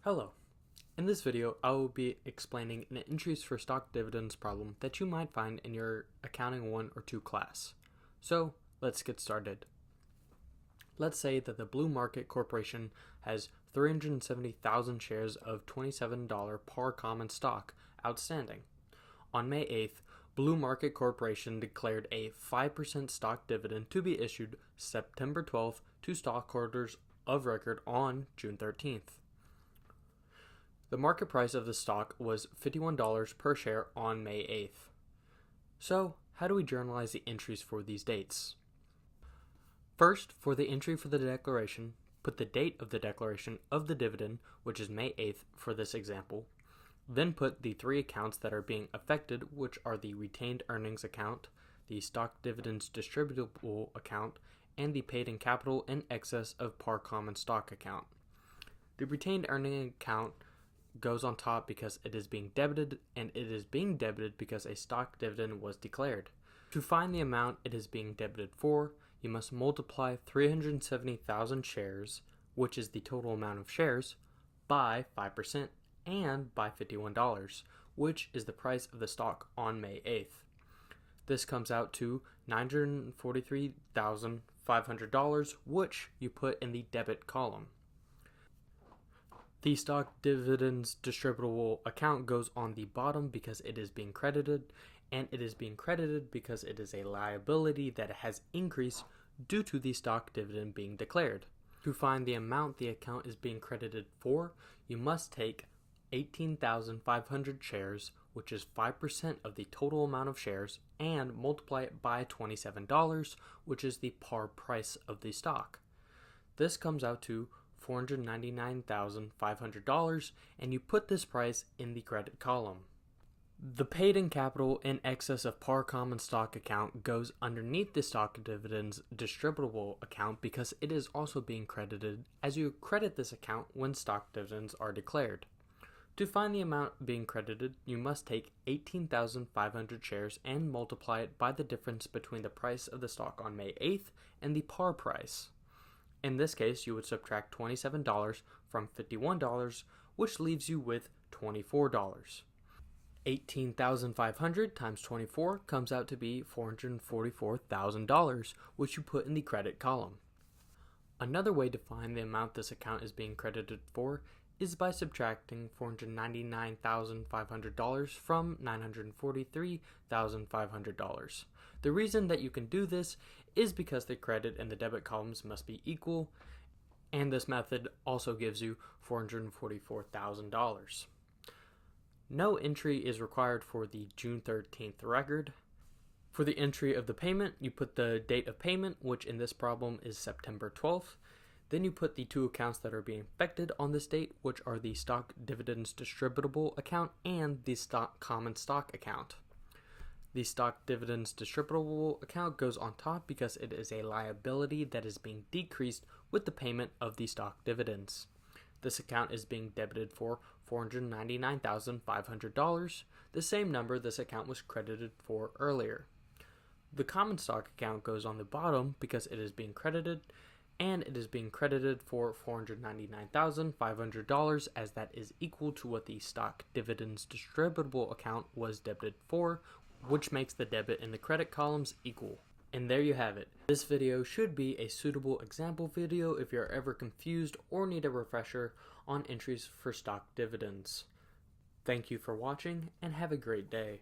Hello. In this video, I will be explaining an entries for stock dividends problem that you might find in your Accounting 1 or 2 class. So, let's get started. Let's say that the Blue Market Corporation has 370,000 shares of $27 par common stock outstanding. On May 8th, Blue Market Corporation declared a 5% stock dividend to be issued September 12th to stockholders of record on June 13th. The market price of the stock was $51 per share on May 8th. So, how do we journalize the entries for these dates? First, for the entry for the declaration, put the date of the declaration of the dividend, which is May 8th for this example. Then put the three accounts that are being affected, which are the retained earnings account, the stock dividends distributable account, and the paid in capital in excess of par common stock account. The retained earning account goes on top because it is being debited, and it is being debited because a stock dividend was declared. To find the amount it is being debited for, you must multiply 370,000 shares, which is the total amount of shares, by 5% and by $51, which is the price of the stock on May 8th. This comes out to $943,500, which you put in the debit column. The stock dividends distributable account goes on the bottom because it is being credited, and it is being credited because it is a liability that has increased due to the stock dividend being declared. To find the amount the account is being credited for, you must take 18,500 shares, which is 5% of the total amount of shares, and multiply it by $27, which is the par price of the stock. This comes out to $499,500, and you put this price in the credit column. The paid in capital in excess of par common stock account goes underneath the stock dividends distributable account because it is also being credited as you credit this account when stock dividends are declared. To find the amount being credited, you must take 18,500 shares and multiply it by the difference between the price of the stock on May 8th and the par price. In this case, you would subtract $27 from $51, which leaves you with $24. 18,500 times 24 comes out to be $444,000, which you put in the credit column. Another way to find the amount this account is being credited for is by subtracting $499,500 from $943,500. The reason that you can do this is because the credit and the debit columns must be equal, and this method also gives you $444,000. No entry is required for the June 13th record. For the entry of the payment, you put the date of payment, which in this problem is September 12th. Then you put the two accounts that are being affected on this date, which are the stock dividends distributable account and the stock common stock account. The stock dividends distributable account goes on top because it is a liability that is being decreased with the payment of the stock dividends. This account is being debited for $499,500, the same number this account was credited for earlier. The common stock account goes on the bottom because it is being credited, and it is being credited for $499,500 as that is equal to what the stock dividends distributable account was debited for, which makes the debit and the credit columns equal. And there you have it. This video should be a suitable example video if you're ever confused or need a refresher on entries for stock dividends. Thank you for watching and have a great day.